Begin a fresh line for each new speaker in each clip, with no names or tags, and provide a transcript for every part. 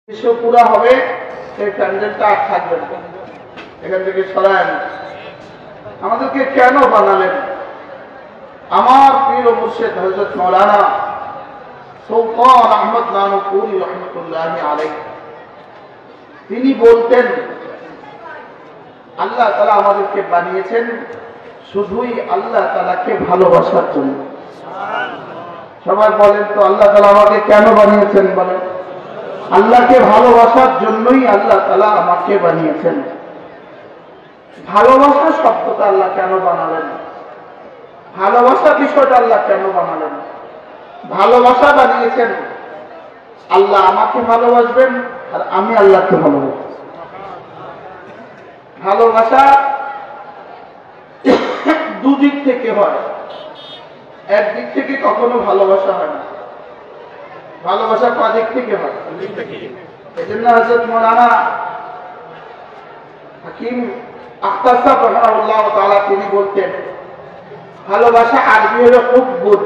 বিশ্ব পুরা হবে, সেই প্যান্ডেলটা আর থাকবে না, এখান থেকে সরায়েন। আমাদেরকে কেন বানালেন? আমার প্রিয় মুর্শিদ হযরত মাওলানা সুলতান আহমদ নানুপুরি রহমতুল্লাহি আলাইহি তিনি বলতেন, আল্লাহ তাআলা আমাদেরকে বানিয়েছেন শুধুই আল্লাহ তাআলাকে ভালোবাসার জন্য। সবাই বলেন তো, আল্লাহ তাআলা আমাকে কেন বানিয়েছেন? বলেন, আল্লাহকে ভালোবাসার জন্যই আল্লাহ তাআলা আমাকে বানিয়েছেন। ভালোবাসা শব্দটা আল্লাহ কেন বানালেন? ভালোবাসা বিষয়টা আল্লাহ কেন বানালেন? ভালোবাসা বানিয়েছেন আল্লাহ আমাকে ভালোবাসবেন আর আমি আল্লাহকে ভালোবাসব। ভালোবাসা দুদিক থেকে হয়, একদিক থেকে কখনো ভালোবাসা হয় না। ভালোবাসা কদিক থেকে হয়? এই জন্য হযরত মাওলানা হাকিম আখতার সাহেব রাহিমাহুল্লাহ তাআলা তিনি বলতেন, ভালোবাসা আরবি হলো হুব্বুন।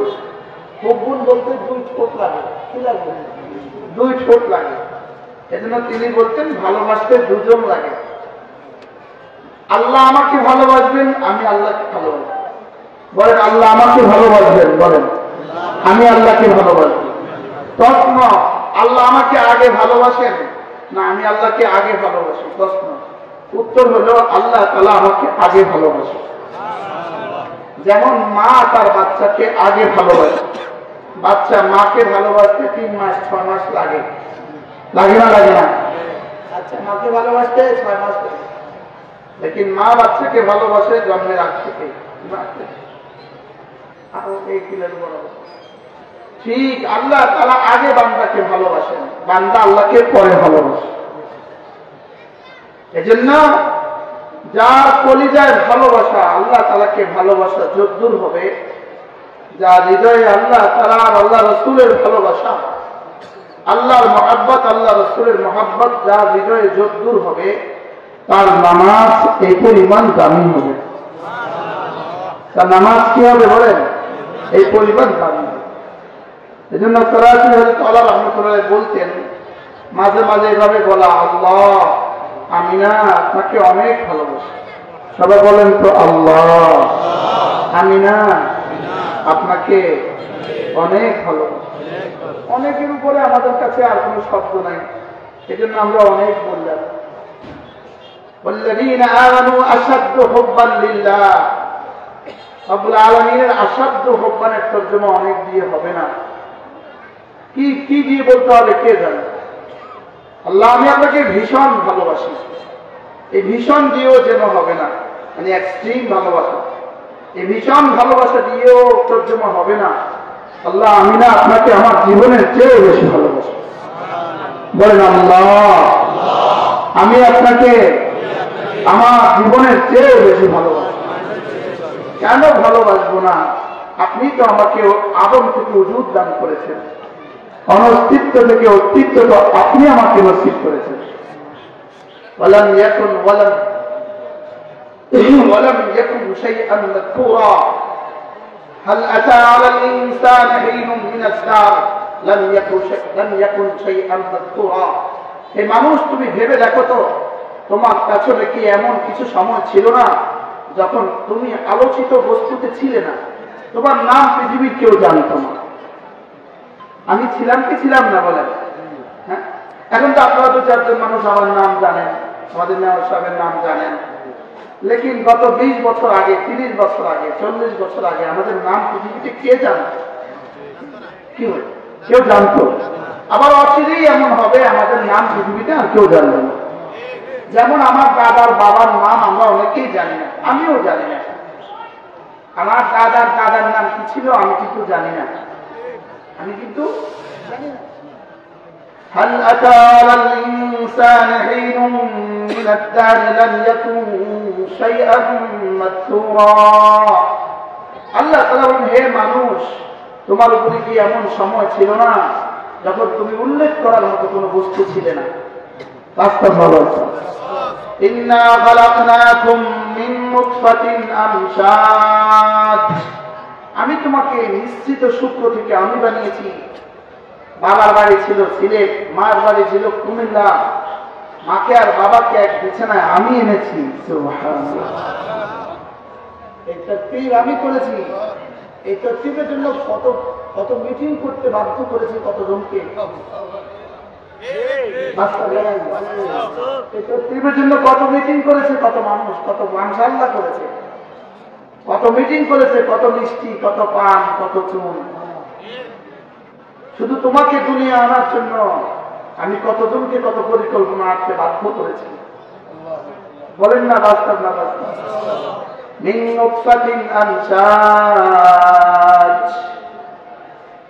হুব্বুন বলতে দুই ঠোঁট লাগে। কি লাগে? দুই ঠোঁট লাগে। এজন্য তিনি বলতেন ভালোবাসতে দুজন লাগে। আল্লাহ আমাকে ভালোবাসবেন, আমি আল্লাহকে ভালোবাসবো। বলেন, আল্লাহ আমাকে ভালোবাসবেন, বলেন আমি আল্লাহকে ভালোবাসবো। প্রশ্ন, আল্লাহ আমাকে আগে ভালোবাসেন না আমি আল্লাহকে আগে ভালোবাসি? প্রশ্ন, উত্তর হলো আল্লাহ তাআলা আমাকে আগে ভালোবাসে। যেমন মা তার বাচ্চাকে আগে ভালোবাসে। বাচ্চা মাকে ভালোবাসতে 3 মাস 6 মাস লাগে, লাগে না? লাগে না? আচ্ছা, মাকে ভালোবাসতে 6 মাস লাগে, লেকিন মা বাচ্চাকে ভালোবাসে জন্মের আগ থেকে। ঠিক আল্লাহ তাআলা আগে বান্দাকে ভালোবাসেন, বান্দা আল্লাহকে পরে ভালোবাসে। এজন্য যার কলিজায় ভালোবাসা, আল্লাহ তাআলাকে ভালোবাসা যদ্দূর হবে, যার হৃদয়ে আল্লাহ তাআলা আর আল্লাহ রাসূলের ভালোবাসা, আল্লাহর মহব্বত, আল্লাহ রাসূলের মহব্বত যার হৃদয়ে যদ্দূর হবে, তার নামাজ এই পরিমাণ দামি হবে। তার নামাজ কি হবে বলেন? এই পরিমাণ দামি হবে। এজন্য সরাসরি হযরত আল্লাহ রাহমাতুল্লাহ বলতেন, মাঝে মাঝে এভাবে বলা, আল্লাহ আমি না আপনাকে অনেক ভালোবাসি। সবাই বলেন তো, আল্লাহ আমি না আপনাকে অনেক ভালোবাসি। অনেকের উপরে আমাদের কাছে আর কোনো শব্দ নাই, সেজন্য আমরা অনেক বললাম। والذين آمنوا أشد حبا لله। রব্বুল আলামিনের আসাধ্য হুব্বানের তর্জমা অনেক দিয়ে হবে না। কি কি দিয়ে বলতে হবে কে জানে? আল্লাহ আমি আপনাকে ভীষণ ভালোবাসি, এই ভীষণ দিয়েও যেন হবে না, মানে এক্সট্রিম ভালোবাসা। এই ভীষণ ভালোবাসা দিয়েও তর্জমা হবে না, আল্লাহ আমি না আপনাকে আমার জীবনের চেয়ে বেশি ভালোবাসি। বলেন, আল্লাহ আমি আপনাকে আমার জীবনের চেয়ে বেশি ভালোবাসি। কেন ভালোবাসবো না? আপনি তো আমাকে আদম থেকে উজুদ দান করেছেন, অনস্তিত্ব থেকে অস্তিত্ব তো আপনি আমাকে নসিব করেছেন। ওয়ালাম ইয়াকুন শাইআন মাযকুরা। হাল আতা আলাল ইনসানি হিনুন মিনাদ দার লাম ইয়াকুন শাইআন মাযকুরা। হে মানুষ, তুমি ভেবে দেখো তো, তোমার কাছে কি এমন কিছু সময় ছিল না যখন তুমি আলোচিত বস্তুতে ছিলে না? তোমার নাম পৃথিবীর কেউ জানত না। আমি ছিলাম কি ছিলাম না বলেন? হ্যাঁ, এখন তো আপনারা 2-4 মানুষ আমার নাম জানেন, আমাদের মেয়র সাহেবের নাম জানেন, লেকিন গত 20 বছর আগে, 30 বছর আগে, 40 বছর আগে আমাদের নাম পৃথিবীতে কে জানত? কি হয়? কেউ জানতো? আবার অচিরেই এমন হবে আমাদের নাম পৃথিবীতে আর কেউ জানবে না। যেমন আমার দাদার বাবার নাম আমরা অনেকেই জানি না, আমিও জানি না। আমার দাদার দাদার নাম কি ছিল আমি কিন্তু জানি না, আমি কিন্তু জানি না। হাল আতা আলাল ইনসানি হিনুন মিনাদ দার লাম ইয়াকুন শাইআন মাযকুরা। আল্লাহ তাআলা বলেন, হে মানুষ, তোমার উপরে কি এমন সময় ছিল না যখন তুমি উল্লেখ করার মতো কোনো বস্তু ছিলে না? বাস্তব ইন্না খালাকনাকুম মিন নুতফাতিন আমশাজ। আমি তোমাকে নিশ্চিত শুক্র থেকে আমি বানিয়েছি, বাবার বাড়ি ছিল সিলেট, মার বাড়ি ছিল কুমিল্লা। মাকে আর বাবাকে এক বিছানায় আমি এনেছি। এই তাকবীর আমি করেছি। এই তাকবীরের জন্য কত কত মিটিং করতে বাধ্য করেছি কতজনকে। এই তাকবীরের জন্য কত মিটিং করেছে, কত মানুষ, কত মানসাল্লাহ করেছে, কত মিটিং করেছে, কত মিষ্টি, কত পান, কত চুন। শুধু তোমাকে দুনিয়া আনার জন্য আমি কতজনকে কত পরিকল্পনা আনতে বাধ্য করেছি। বলেন না বাস্তব না বাস্তব?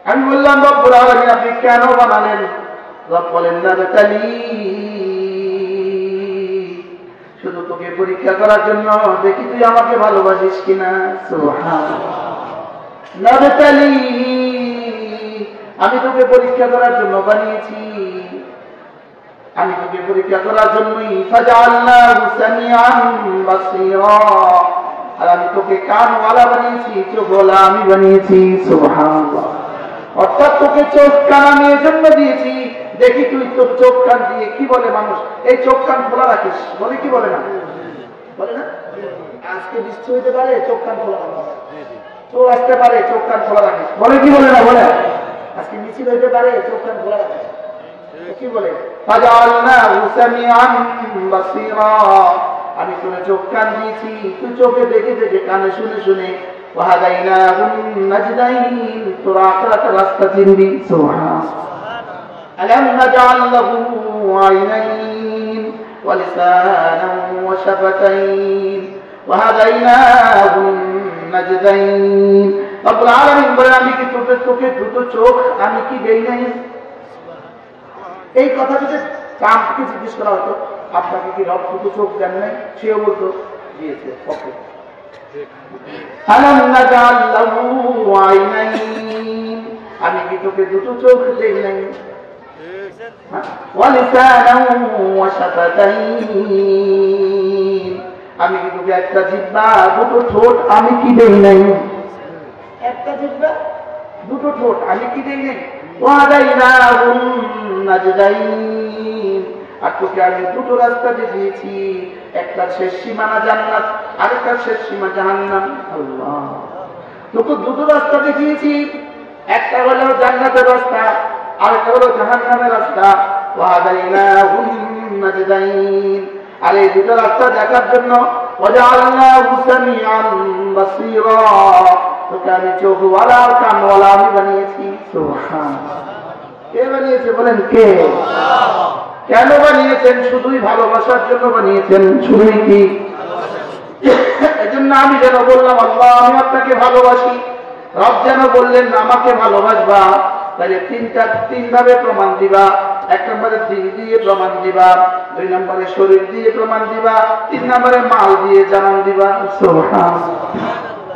আমি বললাম রব্বুল আলামিন আপনি কেন বানালেন? রব বলেন নাবতালি, শুধু তোকে পরীক্ষা করার জন্য, দেখি তুই আমাকে ভালোবাসিস কিনা। সুবহানাল্লাহ। নাবতালি, আমি তোকে পরীক্ষা করার জন্য বানিয়েছি, আমি তোকে পরীক্ষা করার জন্যই ফাজআলনাহু সামিআন বাসীরা, আর আমি তোকে কানওয়ালা বানিয়েছি, চোখওয়ালা আমি বানিয়েছি। সুবহানাল্লাহ। অর্থাৎ তোকে চোখ কান আমি এজন্য দিয়েছি, দেখি তুই তোর চোখ কান দিয়ে কি বলে মানুষ, এই চোখ কান খোলা রাখিস, বলে কি বলে না? বলে না? আজকে বৃষ্টি হইতে পারে, চোখ কান খোলা রাখিস। চোর আসতে পারে, চোখ কান খোলা রাখিস, বলে কি বলে না? বলে। আজকে মিছিল হইতে পারে, চোখ কান খোলা রাখিস, কি বলে? ফাজআলনাহু সামিআন বাসীরা, আমি তোর চোখ কান দিয়েছি, তুই চোখে দেখে দেখে, কানে শুনে শুনে, ওয়াহাদাইনাহু নাজদাইন, তোর আখিরাতের রাস্তা চিনবি। সুবহানাল্লাহ। আলাম নাজআল লাহু আইনাইন ওয়া লিসানান ওয়া শাফাতাইন ওয়াহাদাইনাহু নাজদাইন। রব্বুল আলামিন বলেন আমি কি তোকে দুটো চোখ আমি কি দেই নাই? এই কথা যদি ট্রাম্পকে জিজ্ঞেস করা হতো আপনাকে কি রব দুটো চোখ দেন নাই, সেও বলতো দিয়েছে। আমি কি তোকে দুটো চোখ দেই নাই? আমি কি তোকে একটা জিহ্বা দুটো ঠোঁট আমি কি দেই নাই? একটা জিহ্বা দুটো ঠোঁট আমি কি দেই নাই? আর তোকে আমি দুটো রাস্তা দেখিয়েছি, একটা শেষ সীমানা জান্নাত, আরেকটা শেষ সীমা জাহান্নাম। আল্লাহ, তোকে দুটো রাস্তা দেখিয়েছি, একটা হলো জান্নাতের রাস্তা, আরেকটা হলো জাহান্নামের রাস্তা। আর এই দুটো রাস্তা দেখার জন্য তোকে আমি চোখওয়ালা কানওয়ালা আমি বানিয়েছি। কে বানিয়েছে বলেন? কে? কেন বানিয়েছেন? শুধুই ভালোবাসার জন্য বানিয়েছেন। শুধুই কি? এজন্য আমি যেন বললাম আল্লাহ আমি আপনাকে ভালোবাসি, রব যেন বললেন আমাকে ভালোবাসবা, তাহলে তিন ভাবে প্রমাণ দিবা। এক নম্বরে দিল দিয়ে প্রমাণ দিবা, দুই নম্বরে শরীর দিয়ে প্রমাণ দিবা, তিন নম্বরে মাল দিয়ে জানান দিবা।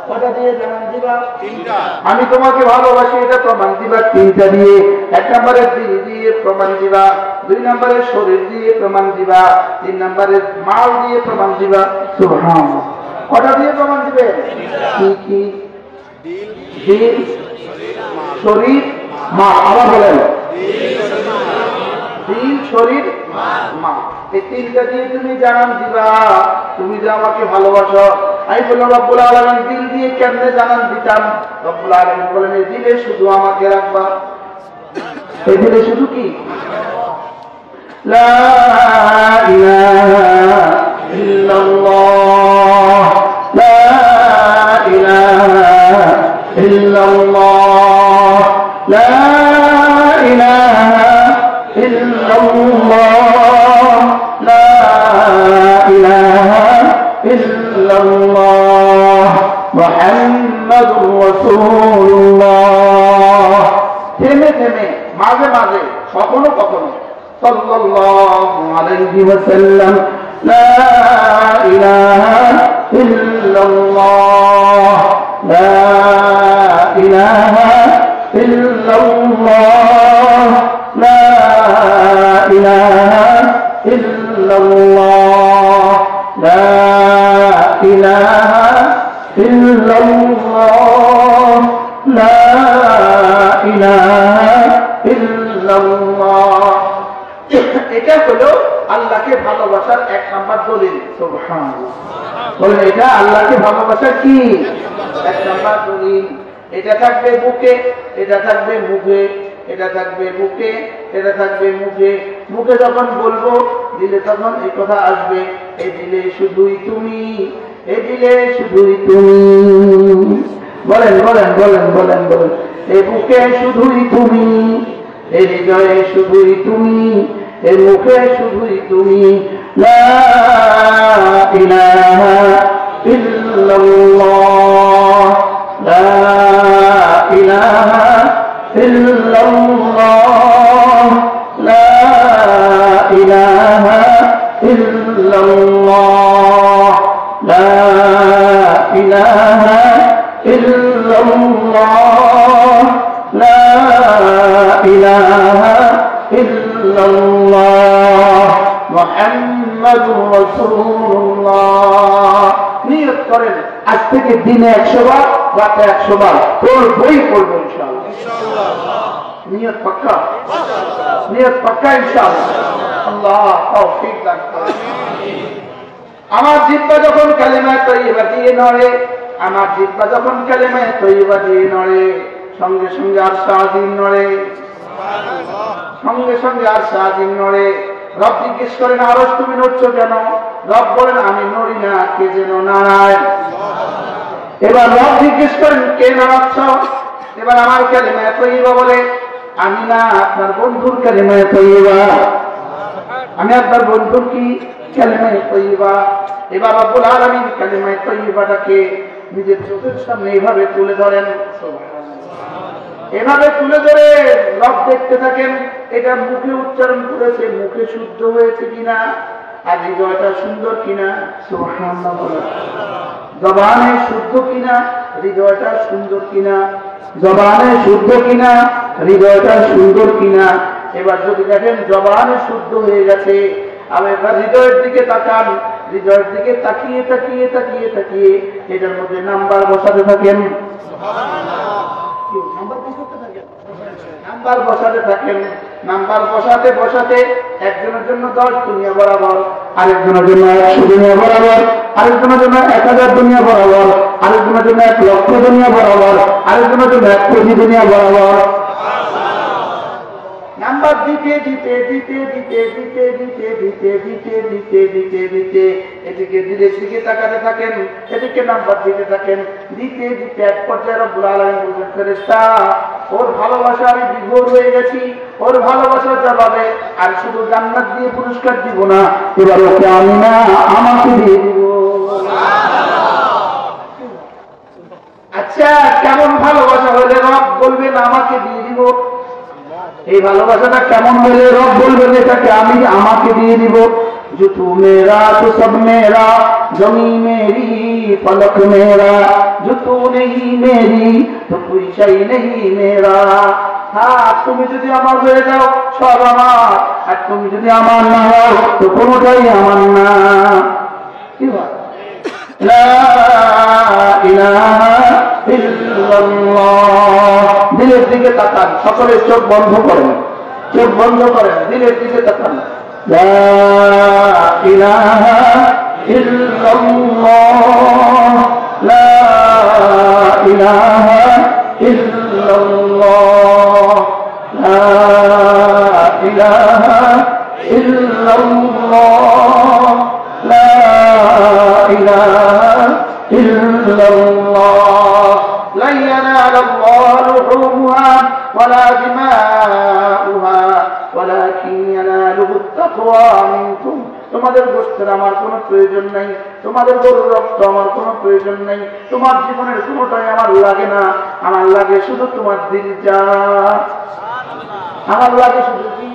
কটা দিয়ে জানান দিবা? তিনটা। আমি তোমাকে ভালোবাসি এটা প্রমাণ দিবা তিনটা দিয়ে। এক নম্বরে দিল দিয়ে প্রমাণ দিবা, দুই নম্বরে শরীর দিয়ে প্রমাণ দিবা, তিন নম্বরে মাল দিয়ে প্রমাণ দিবা। সুবহানাল্লাহ। কটা দিয়ে প্রমাণ দিবে? কি কি? দিল, শরীর, মাল। আবার বলেন, দিল, শরীর, মাল। এই তিনটা দিয়ে তুমি জানান দিবা তুমি যে আমাকে ভালোবাসো। আমি বললাম রব্বুল আলামিন দিল দিয়ে কেমনে জানান দিতাম? রব্বুল আলামিন বলেন এই দিলে শুধু আমাকে রাখবা। এই দিলে শুধু কি? লা ইলাহা ইল্লাল্লাহ, লা ইলাহা ইল্লাল্লাহ, লা ইলাহা ইল্লাল্লাহ, লা ইলাহা ইল্লাল্লাহ, মুহাম্মাদুর রাসূলুল্লাহ। থেমে থেমে, মাঝে মাঝে, কখনো কখনো সাল্লাল্লাহু আলাইহি ওয়াসাল্লাম, লা ইলাহা ইল্লাল্লাহ, লা ইলাহা ইল্লাল্লাহ, লা ইলাহা ইল্লাল্লাহ, লা ইলাহা ইল্লাল্লাহ, লা ইলাহা ইল্লাল্লাহ। এটা হলো আল্লাহকে ভালোবাসার 1 নাম্বার দলিল। সুবহানাল্লাহ, বলেন এটা আল্লাহকে ভালোবাসার কি 1 নাম্বার দলিল। এটা থাকবে বুকে, এটা থাকবে মুখে, এটা থাকবে বুকে, এটা থাকবে মুখে। মুখে যখন বলবো, দিলে তখন এই কথা আসবে, এই দিলে শুধুই তুমি, এই দিলে শুধুই তুমি। বলেন বলেন বলেন বলেন বলেন, এই বুকে শুধুই তুমি, এই হৃদয়ে শুধুই তুমি, এই মুখে শুধুই তুমি। লা ইলাহা ইল্লাল্লাহ, লা ইলাহা ইল্লাল্লাহ, লা ইলাহা ইল্লাল্লাহ, লা ইলাহা ইল্লাল্লাহ, লা ইলাহা ইল্লাল্লাহ, মুহাম্মাদুর রাসূলুল্লাহ। নিয়ত করেন আজ থেকে দিনে 100 বার, রাতে 100 বার তোর বই পড়বো ইনশাআল্লাহ। নিয়ত পাক্কা, নিয়ত পাক্কা ইনশাআল্লাহ। আল্লাহ তৌফিক দান করেন। আমার জিহ্বা যখন কালেমা তৈয়বা দিয়ে নড়ে, আমার জিহ্বা যখন কালেমা তৈয়বা দিয়ে নড়ে, সঙ্গে সঙ্গে আর সারাদিন নড়ে, সঙ্গে সঙ্গে আর সারাদিন নড়ে। রব জিজ্ঞেস করেন আরশ তুমি নড়ছো কেন? রব বলেন আমি নড়ি না, কে যেন নাড়ায়। এবার রব জিজ্ঞেস করেন কে নাড়াচ্ছ? এবার আমার কালেমা তৈয়বা বলে আমি না, আপনার বন্ধুর কালেমা তৈয়বা, আমি আপনার বন্ধুর কি কালেমা তৈয়বা। এবার রব্বুল আলামিন কালেমা তৈয়বাটাকে নিজের চোখের সামনে এইভাবে তুলে ধরেন, এভাবে তুলে ধরে রব দেখতে থাকেন এটা মুখে উচ্চারণ করেছে, মুখে শুদ্ধ হয়েছে কিনা, আর হৃদয়টা সুন্দর কিনা। সুবহানাল্লাহ, জবানে শুদ্ধ কিনা, হৃদয়টা সুন্দর কিনা, জবানে শুদ্ধ কিনা, হৃদয়টা সুন্দর কিনা। এবার যদি দেখেন জবানে শুদ্ধ হয়ে গেছে, আবার এবার হৃদয়ের দিকে তাকান, হৃদয়ের দিকে তাকিয়ে তাকিয়ে তাকিয়ে তাকিয়ে এটার মধ্যে নাম্বার বসাতে থাকেন, নাম্বার বসাতে থাকেন। নাম্বার বসাতে বসাতে একজনের জন্য 10 দুনিয়া বরাবর, আরেকজনের জন্য 100 দুনিয়া বরাবর, আরেকজনের জন্য 1000 দুনিয়া বরাবর, আরেকজনের জন্য 1 লক্ষ দুনিয়া বরাবর, আরেকজনের জন্য 1 কোটি দুনিয়া বরাবর। নাম্বার দিতে দিতে দিতে দিতে দিতে দিতে দিতে দিতে দিতে দিতে দিতে এদিকে দিলের দিকে তাকাতে থাকেন, এদিকে নাম্বার দিতে থাকেন, দিতে দিতে এক পর্যায়ে রব্বুল আলামিন বললেন ফেরেশতা ওর ভালোবাসা আমি বিভোর হয়ে গেছি, ওর ভালোবাসার জবাবে আর শুধু জান্নাত দিয়ে পুরস্কার দিব না, এবার ওকে আমি না আমাকে দিয়ে দিব। আচ্ছা কেমন ভালোবাসা হলে রব বলবেন আমাকে দিয়ে দিব? এই ভালোবাসাটা কেমন হলে রব বলবেন এটাকে আমি আমাকে দিয়ে দিব? जो तू मेरा तो सब मेरा, जमी मेरी पलक मेरा, जो तू नहीं मेरी तो कोई शई नहीं मेरा। हाँ তুমি যদি আমার হয়ে যাও সব আমার, আর তুমি যদি আমার না হও তো কোনোটাই আমার না। কি বল? লা ইলাহা ইল্লাল্লাহ। দিলের দিকে তাকান, সকলে চোখ বন্ধ করেন, চোখ বন্ধ করেন, দিলের দিকে তাকান। লা ইলাহা ইল্লাল্লাহ, লা ইলাহা ইল্লাল্লাহ, লা ইলাহা ইল্লাল্লাহ, লা ইলাহা ইল্লাল্লাহ। লা ইয়ানালু আল্লাহু লুহুমুহা ওয়ালা দিমাউহা ওয়ালাকিন ইয়ানালুহু তাকওয়া মিনকুম। তোমাদের গোশতের আমার কোনো প্রয়োজন নাই, তোমাদের গরুর রক্ত আমার কোনো প্রয়োজন নাই, তোমার জীবনের কোনোটাই আমার লাগে না, আমার লাগে শুধু তোমার দিলটা, আমার লাগে শুধু কি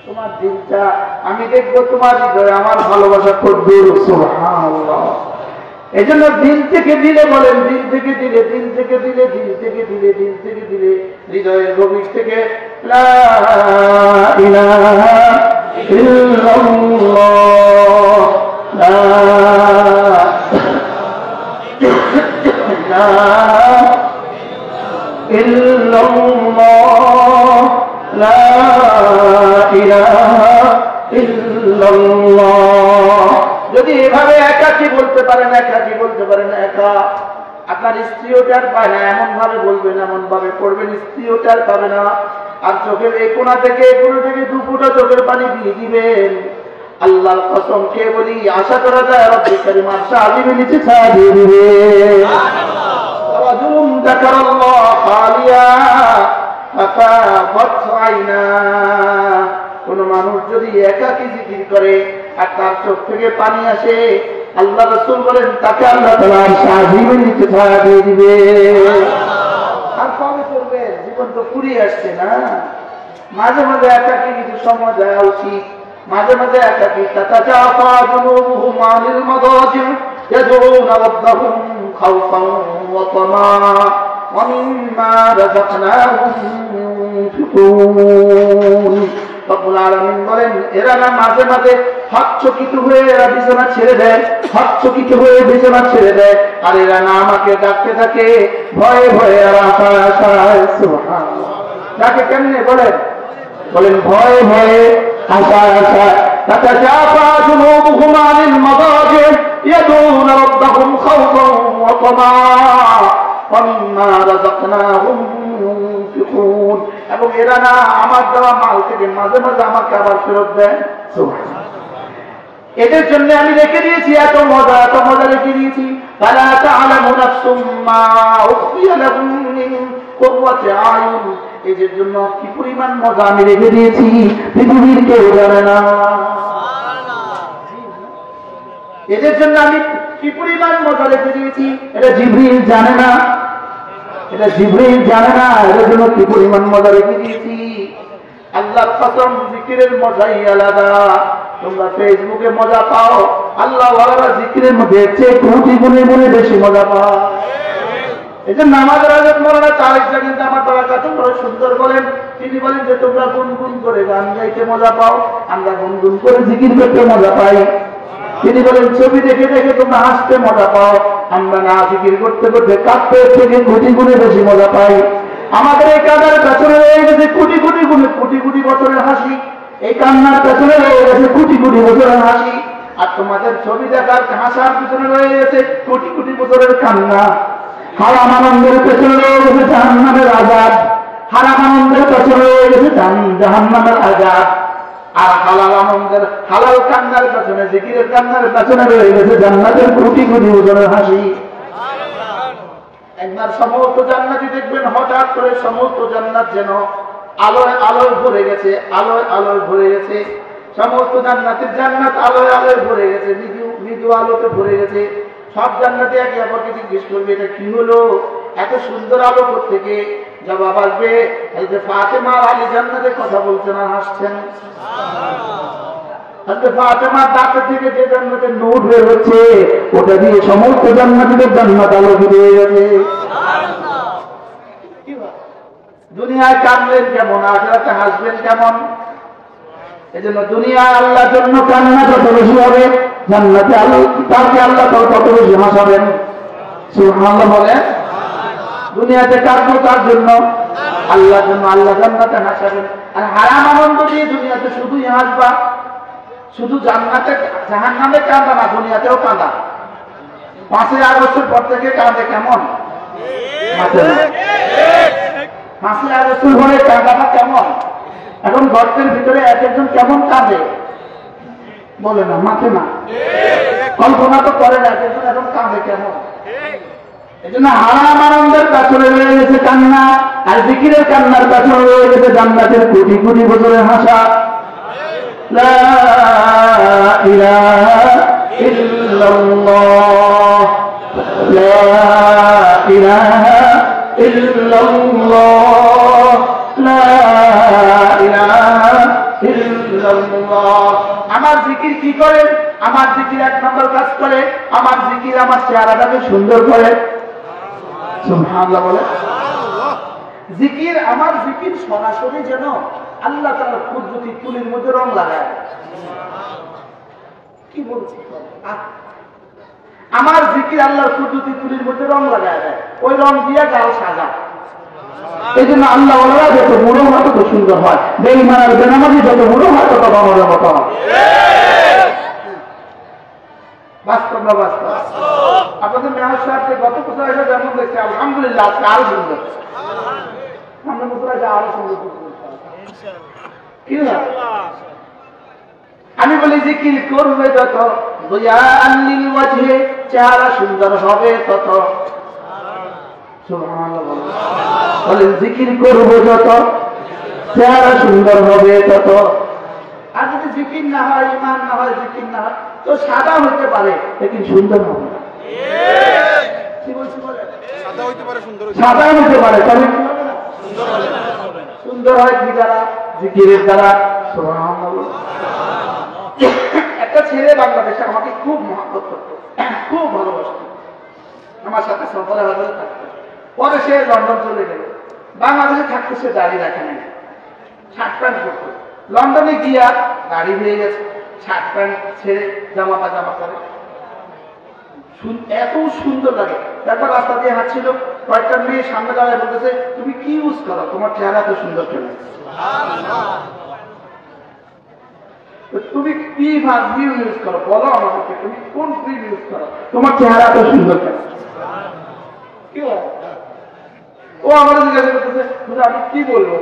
তোমার দিলটা। আমি দেখবো তোমার হৃদয়ে আমার ভালোবাসা কতদূর। সুবহানাল্লাহ। এই জন্য দিল থেকে দিলে বলেন, দিল থেকে দিলে, দিল থেকে দিলে, দিল থেকে দিলে, দিল থেকে দিলে, হৃদয়ের গভীর থেকে লা ইলাহা ইল্লাল্লাহ, লা ইলাহা ইল্লাল্লাহ, লা ইলাহা ইল্লাল্লাহ। যদি এভাবে একাকী বলতে পারেন, একা, আপনার স্ত্রীও টের পায় না, এমন ভাবে বলবেন, এমন ভাবে পড়বেন, স্ত্রীও টের পাবে না। আর চোখের এই কোণা থেকে দুপুরো চোখের পানি দিয়ে দিবেন। আল্লাহর কসম খেয়ে বলি, আশা করা যায় রব্বুল কারীম আরশে আজিমের নিচে ছায়া দিয়ে দিবে। রাজুলুন যাকারাল্লাহ খালিয়া ফাফাদাত আইনা। কোন মানুষ যদি একাকী জিকির করে আর তার চোখ থেকে পানি আসে, আল্লাহ রাসূল বলেন তাকে আল্লাহ তাআলা আরশে আজিমের নিচে ছায়া দিয়ে দিবে। আর কবে করবে? জীবন তো ফুরিয়ে আসছে না। মাঝে মাঝে একাকী কিছু সময় দেওয়া উচিত। মাঝে মাঝে একাকী তাতাজাফা জুনুবুহুম আনিল মাদাজি ইয়াদউনা রাব্বাহুম খাওফান ওয়া তামাআ ওয়া মিম্মা রাযাকনাহুম ইউনফিকুন। রব্বুল আলামিন বলেন, এরা না মাঝে মাঝে হকচকিত হয়ে এরা বিছানা ছেড়ে দেয়, আর এরা না আমাকে ডাকতে থাকে ভয়ে ভয়ে আর আশায়। সুবহানাল্লাহ। ডাকে কেমনে বলেন ভয়ে ভয়ে আশায়। তাতাজাফা জুনুবুহুম আনিল মাদাজি ইয়াদউনা রাব্বাহুম খাওফান ওয়া তামাআ ওয়া মিম্মা রাযাকনাহুম ইউনফিকুন। এবং এরা না আমার দেওয়া মাল থেকে মাঝে মাঝে আমাকে আবার ফেরত দেয়। এদের জন্য আমি রেখে দিয়েছি এত মজা রেখে দিয়েছি। ফালা তা'লামু নাফসুম মা উখফিয়া লাহুম মিন কুররাতি আয়ুন। এদের জন্য কি পরিমাণ মজা আমি রেখে দিয়েছি পৃথিবীর কেউ জানে না। এদের জন্য আমি কি পরিমাণ মজা রেখে দিয়েছি এটা জিবরিল জানে না, এদের জন্য কি পরিমাণ মজা রেখে দিয়েছি। আল্লাহর কসম, জিকিরের মজাই আলাদা। তোমরা ফেসবুকে মজা পাও, আল্লাহ ওয়ালারা জিকিরের মধ্যে কোটি গুণে বেশি মজা পাও। এই যে নামাজের আগে মৌলানা তারেক জামিল আমার বারাকাতুহ বড় সুন্দর বলেন, তিনি বলেন যে তোমরা গুনগুন করে গান গাইতে মজা পাও, আমরা গুনগুন করে জিকির করতে মজা পাই। তিনি বলেন ছবি দেখে দেখে তোমরা হাসতে মজা পাও, আমরা না জিকির করতে করতে কাঁদতে থেকে কোটি গুণে বেশি মজা পাই। আমাদের এই কান্নার পেছনে রয়ে গেছে কোটি কোটি বছরের হাসি, এই কান্নার পেছনে রয়ে গেছে কোটি বছরের হাসি। আর তোমাদের ছবি দেখার হাসার পিছনে রয়ে গেছে কোটি বছরের কান্না। হারাম আনন্দের পেছনে রয়ে গেছে জাহান্নামের আযাব, জাহান্নামের আযাব। আর হালাল কান্নার পেছনে, জিকিরের কান্নার পেছনে রয়ে গেছে জান্নাতের কোটি বছরের হাসি। একবার সমস্ত জান্নাতি দেখবেন হঠাৎ করে সমস্ত জান্নাত যেন আলোয় ভরে গেছে, আলোয় ভরে গেছে। সমস্ত জান্নাত আলোয় ভরে গেছে, মৃদু আলোতে ভরে গেছে। সব জান্নাতে একে অপরকে জিজ্ঞেস করবে এটা কি হলো, এত সুন্দর আলো থেকে। জবাব আসবে এই যে ফাতেমা আর আলী জান্নাতের কথা বলছেন আর হাসছেন। ফাতেমার দাঁত থেকে যে জান্নাতের নূর বের হচ্ছে ওটা দিয়ে সমস্ত জান্নাতীদের জান্নাত আলোকিত হয়ে গেছে। দুনিয়ায় কাঁদলেন কেমন, আখিরাতে হাসবেন কেমন? এজন্য দুনিয়ায় আল্লাহর জন্য কান্না যত বেশি হবে, জান্নাতে তাকে আল্লাহ তত বেশি হাসাবেন। সুবহানাল্লাহ বলেন। দুনিয়াতে কাঁদবো তার জন্য, আল্লাহর জন্য, আল্লাহ জান্নাতে হাসাবেন। আর হারাম আনন্দ দিয়ে দুনিয়াতে শুধুই হাসবা, শুধু জান্নাতে জাহান্নামে কাঁদা না, দুনিয়াতেও কাঁদা। 5ই আগস্টের পর থেকে কাঁদে কেমন? 5ই আগস্টের পরে কাঁদাটা কেমন? এখন গর্তের ভিতরে একজন কেমন কাঁদে বলে না, মাঠে না, কল্পনা তো করে না একজন এখন কাঁদে কেমন। এই জন্য হারাম আনন্দের পেছনে রয়ে গেছে কান্না, আর জিকিরের কান্নার পেছনে রয়ে গেছে জান্নাতের কোটি বছরের হাসা। লা ইলাহা ইল্লাল্লাহ, লা ইলাহা ইল্লাল্লাহ, লা ইলাহা ইল্লাল্লাহ। আমার জিকির কি করে? আমার জিকির 1 নম্বর কাজ করে, আমার জিকির আমার চেহারাটাকে সুন্দর করে। সুবহানাল্লাহ বলে। জিকির, আমার জিকির সরাসরি যেন আল্লাহ তাআলার কুদরতি তুলির মধ্যে রং লাগায়। কি বলছি? আমার জিকির আল্লাহর কুদরতি তুলির মধ্যে রং লাগায় দেয়, ওই রং দিয়ে গাল সাজা। এই জন্য আল্লাহ যত বুড়ো হয় তত সুন্দর হয়, বেঈমান আর বেনামাজি যত বুড়ো হয় তত বানরের মতো হয়। বাস্তব না বাস্তব? আপনাদের মেয়র সাহেবকে গত কোথাও এসে যেমন দেখছে, আলহামদুলিল্লাহ আজকে আরো সুন্দর, আমরা কোথাও আরো সুন্দর কি না? আমি বলি জিকির করবে যত চেহারা সুন্দর হবে তত। বলেন জিকির করবো যত চেহারা সুন্দর হবে তত। আর যদি জিকির না হয়, ইমান না হয়, জিকির না হয়, তো সাদা হইতে পারে লেকিন সুন্দর হবে না। কি বলছি বলে? সাদা হইতে পারে তবে সুন্দর হয় কি দ্বারা? জিকিরের দ্বারা। একটা ছেলে বাংলাদেশে আমাকে খুব মহব্বত করত, খুব ভালোবাসত, আমার সাথে সফরে হাজারে থাকতো। পরে সে লন্ডন চলে গেল, বাংলাদেশে থাকতে সে দাড়ি রাখে নাই, শার্ট প্যান্ট করতো। লন্ডনে গিয়া দাড়ি হয়ে গেছে, শার্ট প্যান্ট ছেড়ে জামা পাজামা করে, এত সুন্দর লাগে। তারপর রাস্তা দিয়ে হাঁটছিল, কয়েকটা মেয়ে সামনে দাঁড়ায় বলতেছে, তুমি কি ইউজ করো, তোমার চেহারা এত সুন্দর কেন? তুমি কি ক্রিম ইউজ করো বলো আমাকে, তুমি কোন ক্রিম ইউজ করো, তোমার চেহারা এত সুন্দর কেন? কি ও আমার জিজ্ঞাসা করতেছে, আমি কি বলবো?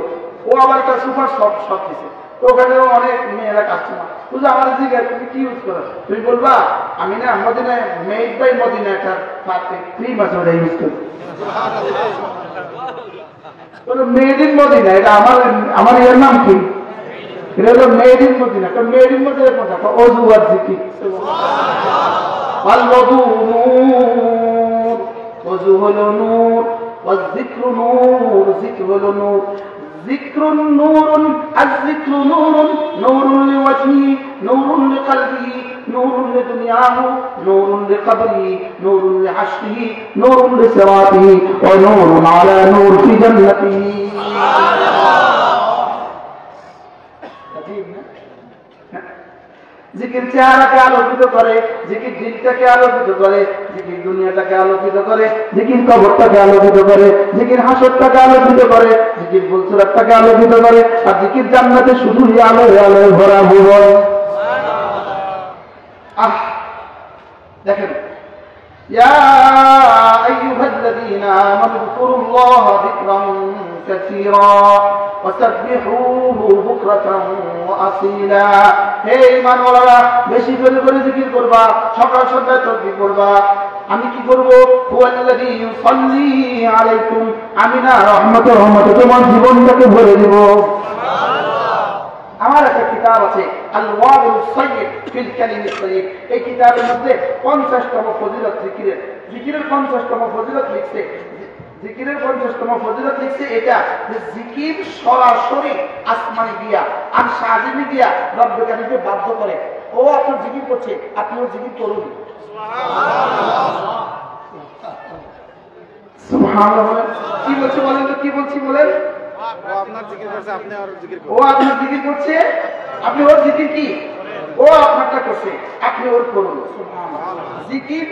ও আবার একটা সুপার শপ শপ দিছে, তো ওখানে অনেক মেয়েরা কাস্টমার। বুঝলো আমার জিজ্ঞাসা তুমি কি ইউজ করো, তুমি বলবা আমি না মদিনায় মেড বাই মদিনা একটা ক্রিম আছে ওটা ইউজ করি। মেড ইন মদিনা, এটা আমার এর নাম কি? এটা হলো made in Medina. Made in Medina কোনটা? অজু আর জিকির। অজু হলো নূর, والذكر نور، ذكر হলো নূর। ذكر نور، الذكر نور، نور لوجهه، نور لقلبه، نور لدنياه، نور لقبره، نور لعشره، نور لصراطه، ونور على نور في جنته। জিকির চেহারাকে আলোকিত করে, জিকির দিলটাকে আলোকিত করে, জিকির দুনিয়াটাকে আলোকিত করে, জিকির কবরটাকে আলোকিত করে, জিকির হাসরটাকে আলোকিত করে, জিকির ফুলসুরাতটাকে আলোকিত করে, আর জিকির জান্নাতে শুধুই আলোয় আলোয় ভরা ভুবন। দেখেন, ইয়া আইয়ুহাল্লাযীনা আমানু যকুরুল্লাহা যিকরান কাসীরা ওয়াসাব্বিহুহু বুকরাতান ওয়া আসীলা। হে ঈমানওয়ালারা, বেশি করে করে জিকির করবা, সকাল সন্ধ্যায় তাসবিহ করবা। আমি কি করব? হুয়াল্লাযী ইউসাল্লি আলাইকুম, আমি না রহমতে রহমতে তোমার জীবনটাকে ভরে দেব। আমার একটা কিতাব আছে, আল ওয়াবিল সাইয়্যিদ ফিল কালিমিত সাইয়্যিদ। এই কিতাবের মধ্যে 50তম ফজিলত জিকিরের, জিকিরের 50তম ফজিলত লিখছে। জিকিরের 50তম ফজিলত লিখছে এটা যে জিকির সরাসরি আসমানে গিয়া আর সাজিমে গিয়া রব্বুল কারীমকে বাধ্য করে। ও আপনার জিকির করছে, আপনিও জিকির করুন। সুবহানাল্লাহ। কি বলছে বলেন তো, কি বলছি বলেন? ও আপনার জিকির করছে, আপনি আর জিকির করুন। ও আপনার জিকির করছে, আপনি ওর জিকির কি? ও আপনারটা করছে, আপনি ওর করুন। সুবহানাল্লাহ। জিকির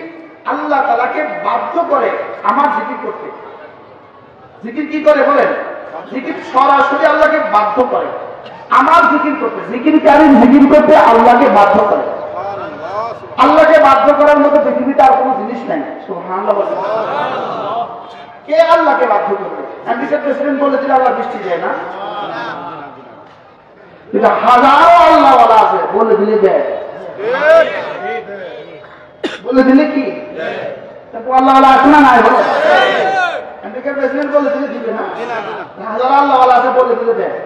আল্লাহ তাআলাকে বাধ্য করে আমার জিকির করতে। জিকির কি করে বলেন? জিকির সরাসরি আল্লাহকে বাধ্য করে আমার জিকির করতে। জিকিরকারী জিকির করতে আল্লাহকে বাধ্য করে। আল্লাহকে বাধ্য করার মতো পৃথিবীতে আর কোনো জিনিস নাই। সুবহানাল্লাহ। কে আল্লাহকে বাধ্য করবে? আমেরিকার প্রেসিডেন্ট বলে দিলে আল্লাহ বৃষ্টি দেয় না? এটা হাজারো আল্লাহওয়ালা আছে, বলে দিলে দেয়, বলে দিলে কি আল্লাহওয়ালা আছে না নাই? বলে আমেরিকার প্রেসিডেন্ট বলে দিলে দিবে না? হাজারো আল্লাহওয়ালা আছে, বলে দিলে দেয়।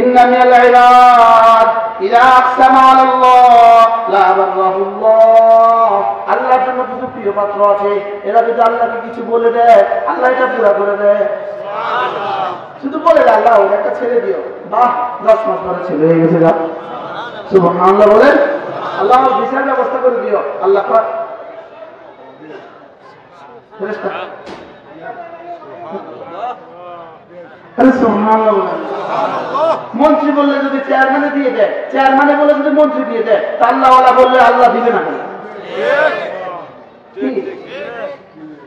إن من العباد إذا أقسم على الله لا بره الله। আল্লাহর জন্য কিছু প্রিয় পাত্র আছে, এরা যদি আল্লাহকে কিছু বলে দেয় আল্লাহ এটা পুরা করে দেয়। শুধু বলে দেয় আল্লাহ ওর একটা ছেড়ে দিও, বাহ 10 মাস পরে ছেলে হয়ে গেছে। সুবহানাল্লাহ বলেন। আল্লাহ বিচার ব্যবস্থা করে দিও। আল্লাহ ফেরেশতা মন্ত্রী বললে যদি চেয়ারম্যানে দিয়ে দেয়, চেয়ারম্যানে বলে যদি মন্ত্রী দিয়ে দেয়, তা আল্লাহওয়ালা বললে আল্লাহ দিবে না কেন?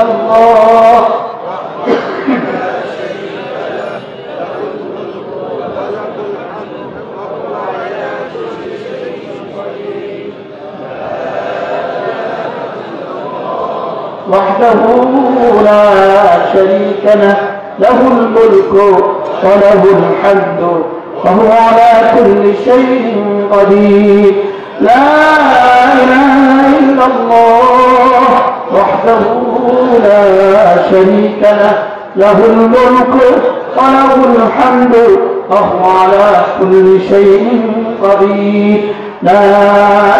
ইল্লাল্লাহ وحده لا شريك له له الملك وله الحمد وهو على كل شيء قدير لا إله إلا الله وحده لا شريك له له الملك وله الحمد وهو على كل شيء قدير لا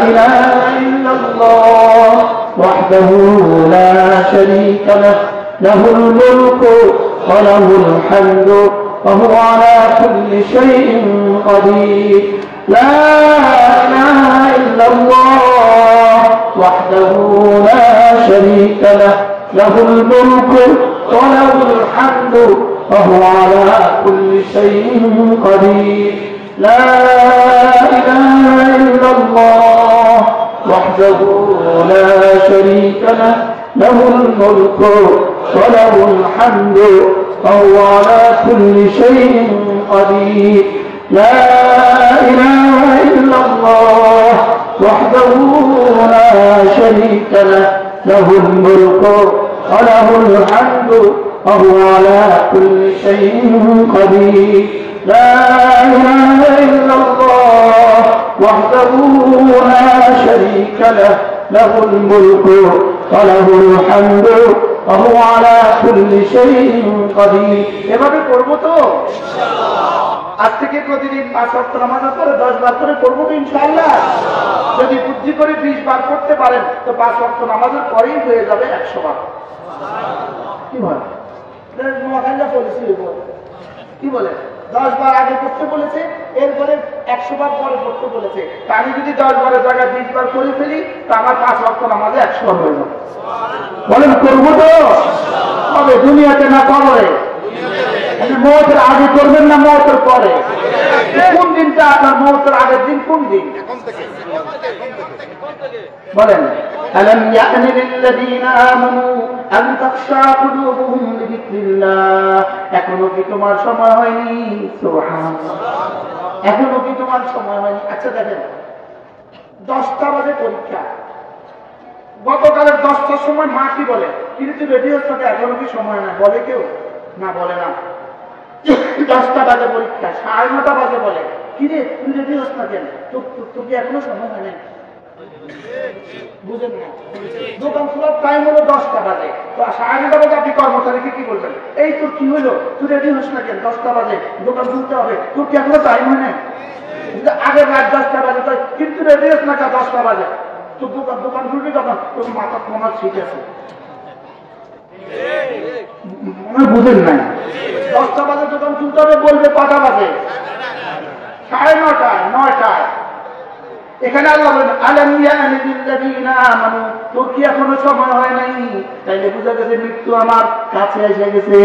إله إلا الله وحده لا شريك له له الملك وله الحمد وهو على كل شيء قدير لا إله إلا الله وحده لا شريك له له الملك وله الحمد وهو على كل شيء قدير لا إله إلا الله وحده لا شريك له له الملك وله الحمد وهو على كل شيء قدير لا إله إلا الله وحده لا شريك له له الملك وله الحمد وهو على كل شيء قدير لا إله إلا الله وحده لا شريك له له الملك وله الحمد وهو على كل شيء قدير এভাবে করব তো ইনশাআল্লাহ আজ থেকে প্রতিদিন 5 ওয়াক্ত নামাজ পড়ে 10 বার করে করব তো ইনশাআল্লাহ যদি বুদ্ধি করে 20 বার করতে পারেন তো 5 ওয়াক্ত নামাজের পরেই হয়ে যাবে 100 বার সুবহানাল্লাহ কি বলেন মহাখান্ডা পলিসি কি বলে 10 বার আগে করতে বলেছে এরপরে 100 বার পরে করতে বলেছে তা আমি যদি 10 বারের জায়গায় 20 বার করে ফেলি তা আমার 5 ওয়াক্ত নামাজে 100 বার হয়ে যাবে বলেন করব তো হবে দুনিয়াতে না কবরে দুনিয়াতে মওতের আগে করবেন না মওতের পরে কোন দিনটা আপনার মওতের আগের দিন কোন দিন এখন থেকে বলেন ألم يأن للذين آمنوا أن تخشع قلوبهم لذكر الله এখনো কি তোমার সময় হয়নি সুবহানাল্লাহ এখনো কি তোমার সময় হয়নি আচ্ছা দেখেন 10টা বাজে পরীক্ষা গতকালের 10টার সময় মা কি বলে কিন্তু রেডিও থাকে এখনো কি সময় না বলে কেউ না বলে না 10টা বাজে পরীক্ষা 9:30 বাজে বলে কি রে তুই রেডি হস না কেন তোর কি এখনো সময় হয় না বুঝেন না দোকান খোলার টাইম হলো 10টা বাজে তো 9:30 বাজে আপনি কর্মচারীকে কি বলবেন এই তোর কি হলো তুই রেডি হস না কেন 10টা বাজে দোকান খুলতে হবে তোর কি এখনো টাইম হয় না আগে রাত 10টা বাজে তো কিন্তু রেডি হস না 10টা বাজে তো দোকান খুলবি তখন তোর মাথা তোমার ঠিক আছে মনে বুঝেন নাই 10টা বাজে দোকান খুলতে হবে বলবে কটা বাজে 9:30 এখানে আল্লাহ বলেন আলাম ইয়ানি লিল্লাযিনা আমানু তোর কি এখনো সময় হয় নাই তাইলে বুঝা গেছে মৃত্যু আমার কাছে এসে গেছে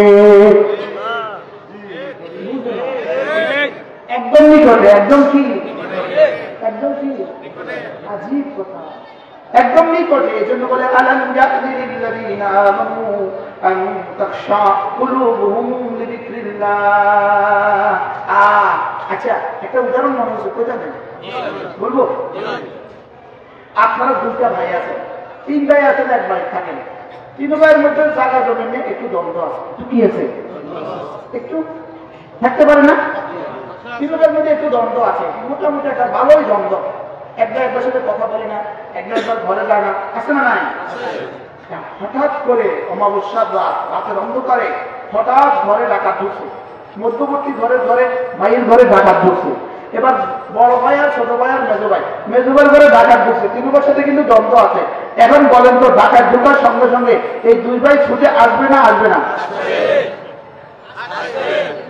একদম নিকটে একদম কি আজীব কথা একদম নিকটে এজন্য বলে আলাম ইয়ানি লিল্লাযিনা আমানু আন তাখশা কুলুবুহুম লিযিকরিল্লাহ আচ্ছা একটা উদাহরণ মনে হচ্ছে কই জানেন বলবো আপনারা 2টা ভাই আছেন 3 ভাই আছেন এক ভাই থাকেন 3 ভাইয়ের মধ্যে জায়গা জমি নিয়ে একটু দ্বন্দ্ব আছে কি আছে একটু থাকতে পারে না 3 ভাইয়ের মধ্যে একটু দ্বন্দ্ব আছে মোটামুটি একটা ভালোই দ্বন্দ্ব একবার সাথে কথা বলে না একবার ঘরে যায় না আছে না নাই হঠাৎ করে অমাবস্যার রাতের অন্ধকারে হঠাৎ ঘরে ডাকাত ঢুকছে মধ্যবর্তী ঘরে ভাইয়ের ঘরে ডাকাত ঢুকছে এবার বড় ভাই আর ছোট ভাই আর মেজো ভাইয়ের ঘরে ডাকাত ঢুকছে 3 ভাইয়ের সাথে কিন্তু দ্বন্দ্ব আছে এখন বলেন তো ডাকাত ঢোকার সঙ্গে সঙ্গে এই 2 ভাই ছুটে আসবে না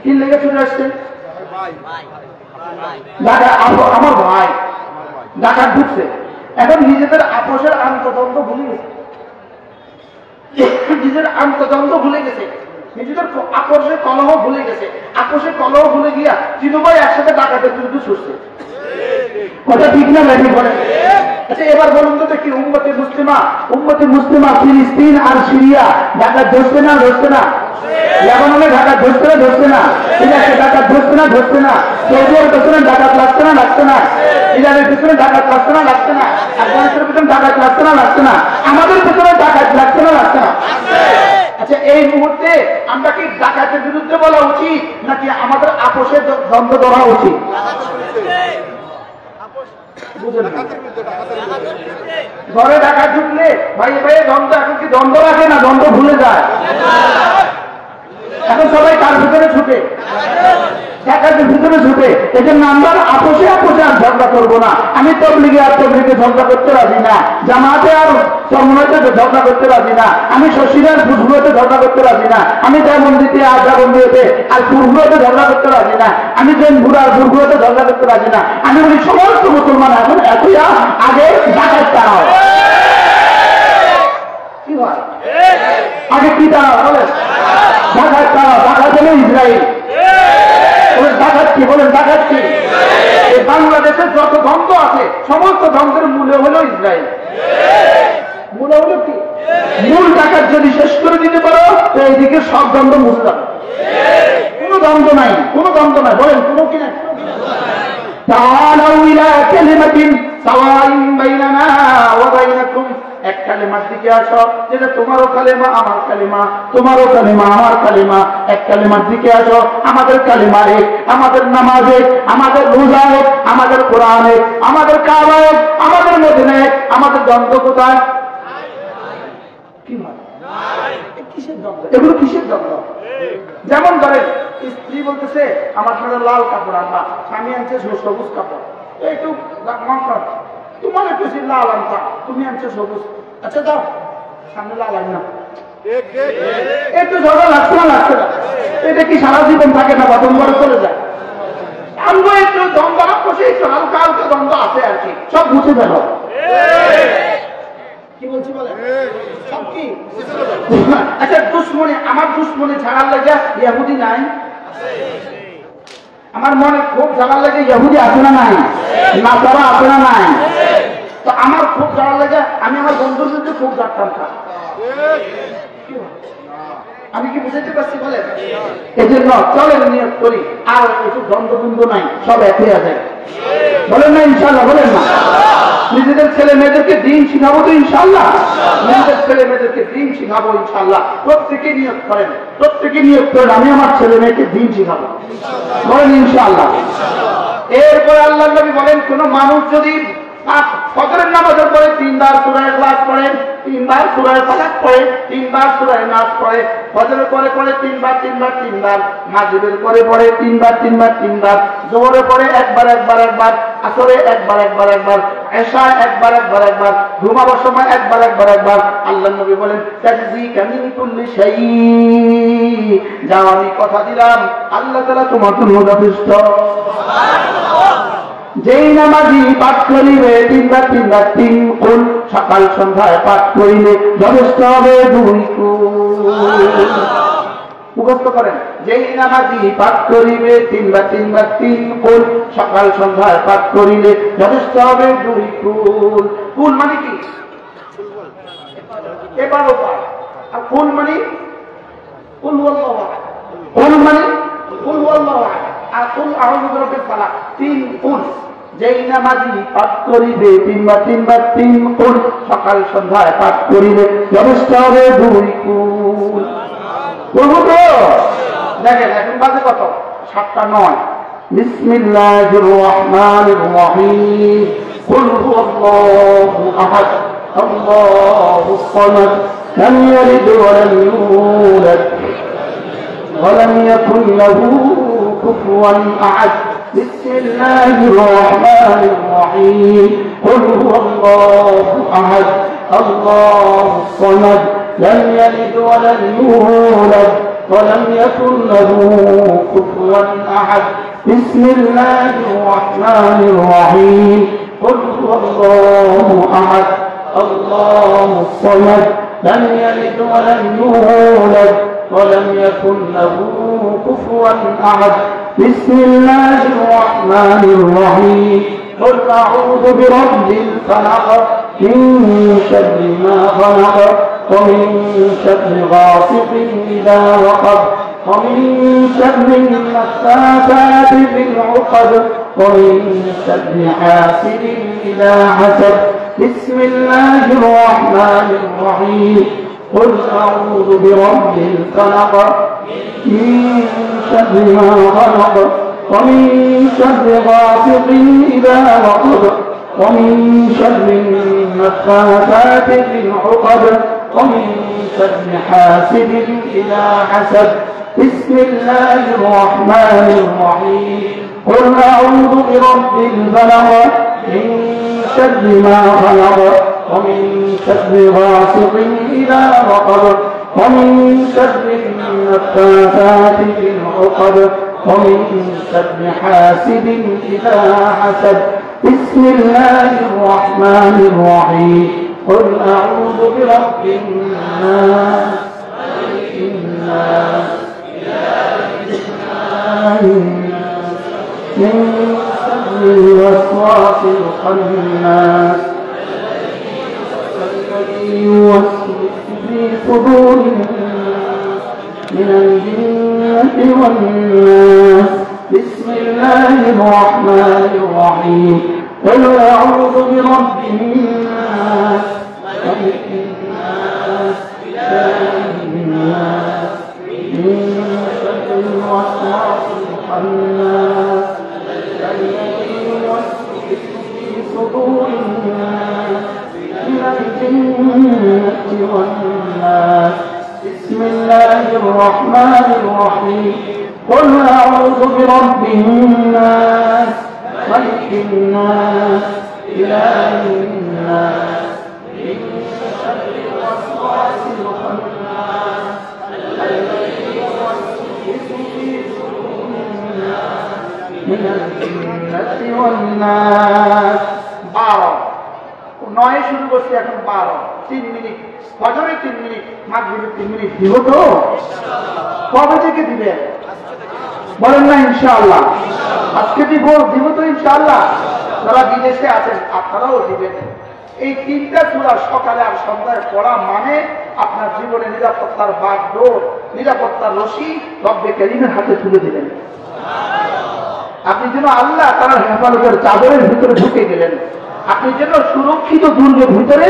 কি লেগে ছুটে আসছে আমার ভাই ডাকাত ঢুকছে এখন নিজেদের আপোষের আন্তদ্বন্দ্ব ভুলে গেছে নিজেদের আপোষের কলহ ভুলে গেছে আপোষের কলহ ভুলে গিয়া 3 ভাই একসাথে ডাকাতের বিরুদ্ধে ছুটছে কথা ঠিক না ব্যাঠি বলে আচ্ছা এবার বলুন তো দেখি, উম্মতে মুসলিমা ফিলিস্তিন আর সিরিয়া ঢাকা ধরছে না ধরছে না? লেবাননে ঢাকা ধরছে না ধরছে না? ইরাকে ঢাকা ধরছে না ধরছে না? সৌদির পেছনে ঢাকা লাগছে না লাগছে না? ইরানের পেছনে ঢাকা লাগছে না লাগছে না? আফগানিস্তানের পেছনে ঢাকা লাগছে না লাগছে না? আমাদের পেছনে ঢাকা লাগছে না লাগছে না? আচ্ছা এই মুহূর্তে আমরা কি ডাকাতের বিরুদ্ধে বলা উচিত নাকি আমাদের আপোষের দ্বন্দ্ব ধরা উচিত? ঘরে ডাকাত ঢুকলে ভাই ভাই দ্বন্দ্ব, এখন কি দ্বন্দ্ব রাখে না দ্বন্দ্ব ভুলে যায়? এখন সবাই কার ভিতরে ছুটে? ডাকাতের ভিতরে ছুটে। এই জন্য আমরা আপোষে আর ঝগড়া করবো না। আমি তবলিগে আর তবলিগে ঝগড়া করতে রাজি না, জামাতে আর চরমনাতে ঝগড়া করতে রাজি না, আমি শশীরার ফুটগুলোতে ঝগড়া করতে রাজি না, আমি দেবন্দিতে আর দেবন্দিতে আর ফুটগুলোতে ঝগড়া করতে রাজি না, আমি জেনপুর আর ফুটগুলোতে ঝগড়া করতে রাজি না। আমি বলি সমস্ত মুসলমান এখন একই আগে ডাকাত তারা কি হয়, আগে কি তারা বলেন ডাকাত তারা, ডাকাত হলো ইসরায়েল। ডাকাত কি বলেন? ডাকাত কি? বাংলাদেশের যত দ্বন্দ্ব আছে সমস্ত দ্বন্দ্বের মূলে হলো ইসরায়েল। মূল হলো কি? মূল ডাকাত যদি শেষ করে দিতে পারো তো এইদিকে সব দ্বন্দ্ব মুছে যাবে। কোনো দ্বন্দ্ব নাই, কোনো দ্বন্দ্ব নাই, বলেন কোনো কি নাই? এক কালেমার দিকে আসো, যেটা তোমারও কালেমা আমার কালেমা, তোমারও কালেমা আমার কালেমা। এক কালেমার দিকে আসো, আমাদের কালেমা এক, আমাদের নামাজ এক, আমাদের রোজা এক, আমাদের কোরআন এক, আমাদের কাবা এক, আমাদের মদিনা এক। আমাদের দ্বন্দ্ব কোথায়? কি হয়? কিসের দ্বন্দ্ব? এগুলো কিসের দ্বন্দ্ব? যেমন ধরেন স্ত্রী বলতেছে আমার সাথে লাল কাপড় আনবা, স্বামী আনছে সবুজ কাপড়, একটু তোমার একটু লাল আনতা, তুমি আনছো সবুজ, আচ্ছা দাও সামনে লাল আন না, একটু ঝগড়া লাগছে না লাগছে না? এটা কি সারা জীবন থাকে না বা দ্বন্দ্ব চলে যায়? আনবো একটু দ্বন্দ্ব বসে একটু হালকা হালকা দ্বন্দ্ব আছে আর কি, সব বুঝে গেল। কি বলছি বলে সব কি? আচ্ছা দুশ্মনী, আমার দুশ্মনী ঝাড়ার লাগে ইহুদি নাই? আমার মনে খুব ঝাড়ার লাগে ইহুদি আছে না নাই? নাসারা আছে না নাই? তো আমার খুব ঝাড়ার লাগে, আমি আমার বন্ধুর বিরুদ্ধে খুব ঝাড়তাম। আমি কি বুঝাইতে পারছি বলেন? এই জন্য চলেন নিয়োগ করি আর একটু দ্বন্দ্ব নাই, সব এক হয়ে যায়। বলেন না ইনশাল্লাহ? বলেন না? নিজেদের ছেলে মেয়েদেরকে দিন শিখাবো তো ইনশাল্লাহ, নিজেদের ছেলে মেয়েদেরকে দিন শিখাবো ইনশাল্লাহ। প্রত্যেকে নিয়োগ করেন, প্রত্যেকে নিয়োগ করেন আমি আমার ছেলে মেয়েকে দিন শিখাবো, বলেন ইনশাল্লাহ। এরপরে আল্লাহ নবী বলেন কোন মানুষ যদি ফজরের নামাজের পরে 3 বার সূরা ইখলাস পড়েন, 3 বার সূরা ফালাক পড়ে, 3 বার সূরা নাস পড়ে, ফজরের পরে 3 বার 3 বার 3 বার, মাগরিবের পরে 3 বার 3 বার 3 বার, যোহরের পরে একবার, আসরে একবার, এশা একবার, ঘুমাবার সময় একবার। আল্লাহ নবী বলেন তাজজিকা মিন কুল্লি শাই, যাও আমি কথা দিলাম আল্লাহ তাআলা তোমার জন্য যথেষ্ট। যেই নামাজি পাঠ করিবে 3 বার 3 কুল, সকাল সন্ধ্যায় পাঠ করিলে যথেষ্ট হবে 2 কুল। মুখস্থ করেন, যেই নামাজি পাঠ করিবে 3 বার 3 কুল, সকাল সন্ধ্যায় পাঠ করিলে যথেষ্ট হবে 2 কুল। কুল মানে কি? এবারও পাঠ। আর কুল মানে কুল হুয়াল্লাহু আহাদ, কুল মানে কুল হুয়াল্লাহু আহাদ, আর কুল আউযু বিরাব্বিল ফালাক, 3 কুল। যেই নামাজি পাঠ করিবে 3 বার 3 কুল, সকাল সন্ধ্যায় পাঠ করিলে যথেষ্ট হবে 2 কুল। বলবো তো? দেখেন এখন বাজে কত? 7টা 9। বিসমিল্লাহির রহমানির রহিম। কুল হুয়াল্লাহু আহাদ, আল্লাহুস সামাদ, লাম ইয়ালিদ ওয়া লাম ইউলাদ ওয়া লাম ইয়াকুল লাহু কুফুয়ান আহাদ। بسم الله الرحمن الرحيم. قل هو الله أحد الله الصمد لم يلد ولم يولد ولم يكن له كفوا أحد. بسم الله الرحمن الرحيم. قل هو الله أحد الله الصمد لم يلد ولم يولد ولم يكن له كفوا أحد. بسم الله الرحمن الرحيم قل أعوذ برب الفلق من شر ما خلق ومن شر غاسق إذا وقب ومن شر النفاثات في العقد ومن شر حاسد إذا حسد بسم الله الرحمن الرحيم قل أعوذ برب الفلق من شر ما خلق ومن شر غاسق إذا وقب ومن شر النفاثات في العقد ومن شر حاسد إذا حسد بسم الله الرحمن الرحيم قل أعوذ برب الفلق من شر ما خلق ومن شر غاسق إذا وقب ومن شر النفاثات في العقد ومن شر حاسد إذا حسد بسم الله الرحمن الرحيم قل أعوذ برب الناس ملك الناس إله الناس من شر الوسواس الخناس الذي يوسوس في صدور الناس من الجنة والناس بسم الله الرحمن الرحيم قل أعوذ برب الناس ملك الناس إله الناس من شر الوسواس الخناس الذي يوسوس في صدور الناس من الجنة والناس بسم الله الرحمن الرحيم قل أعوذ برب الناس ملك الناس إله الناس من شر الوسواس الخناس الذي يوسوس في صدور الناس من الجنة والناس 9 শুরু করছি এখন 12 3 মিনিট ফজরে 3 মিনিট মাগরিবে 3 মিনিট দিব তো কবে থেকে দিবেন বলেন না ইনশাআল্লাহ আজকে দিব তো ইনশাআল্লাহ যারা বিদেশে আছেন আপনারাও দিবেন এই তিনটা সূরা সকালে আর সন্ধ্যায় পড়া মানে আপনার জীবনে নিরাপত্তার বাগডোর নিরাপত্তার রশি রব্বে কারীমের হাতে তুলে দিলেন আপনি যেন আল্লাহ তাআলার হেফাজতের চাদরের ভিতরে ঢুকে গেলেন আপনি যেন সুরক্ষিত দুর্গের ভিতরে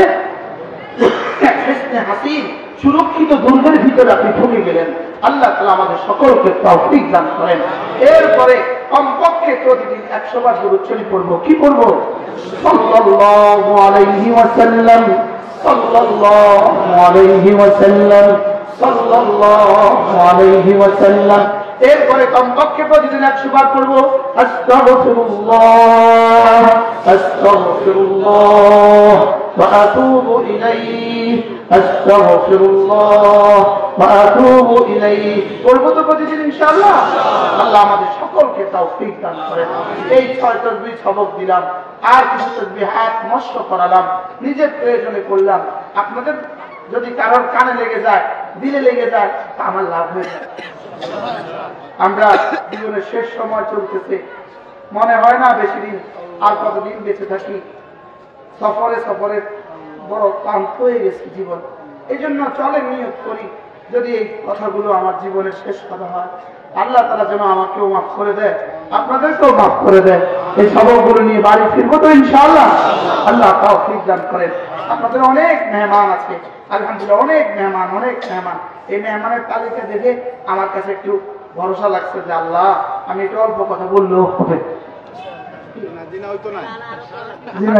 হাসিন সুরক্ষিত দুর্গের ভিতরে আপনি ঢুকে গেলেন আল্লাহ তাআলা আমাদের সকলকে তৌফিক দান করেন এরপরে কমপক্ষে প্রতিদিন 100 বার দরুদ শরীফ পড়ব কি পড়ব সাল্লাল্লাহু আলাইহি ওয়াসাল্লাম সাল্লাল্লাহু আলাইহি ওয়াসাল্লাম সাল্লাল্লাহু আলাইহি ওয়াসাল্লাম এরপরে কমপক্ষে প্রতিদিন 100 বার পড়ব আস্তাগফিরুল্লাহ আস্তাগফিরুল্লাহ ওয়া আতুবু ইলাইহি আস্তাগফিরুল্লাহ ওয়া আতুবু ইলাইহি পড়ব তো প্রতিদিন ইনশাআল্লাহ আল্লাহ আমাদের সকলকে তৌফিক দান করেন এই 6 তাসবিহ সবক দিলাম আর কিছু তাসবিহ হাত মস্ত করালাম নিজের প্রয়োজনে করলাম আপনাদের যদি কারোর কানে লেগে যায় দিলে লেগে যায় তা আমার লাভ হয়ে যায় আমরা জীবনের শেষ সময় চলতেছে মনে হয় না বেশি দিন আর কতদিন বেঁচে থাকি সফরে বড় ক্লান্ত হয়ে গেছে জীবন এই জন্য চলে নিয়ত করি যদি এই কথাগুলো আমার জীবনের শেষ কথা হয় আল্লাহ তাআলা যেন আমাকেও মাফ করে দেয় আপনাদেরকেও মাফ করে দেয় এই সবকগুলো নিয়ে বাড়ি ফিরবো তো ইনশাআল্লাহ আল্লাহ তৌফিক দান করেন আপনাদের অনেক মেহমান আছে আলহামদুলিল্লাহ অনেক মেহমান এই মেহমানের তালিকা দেখে আমার কাছে একটু ভরসা লাগছে যে আল্লাহ আমি একটু অল্প কথা বললেও হবে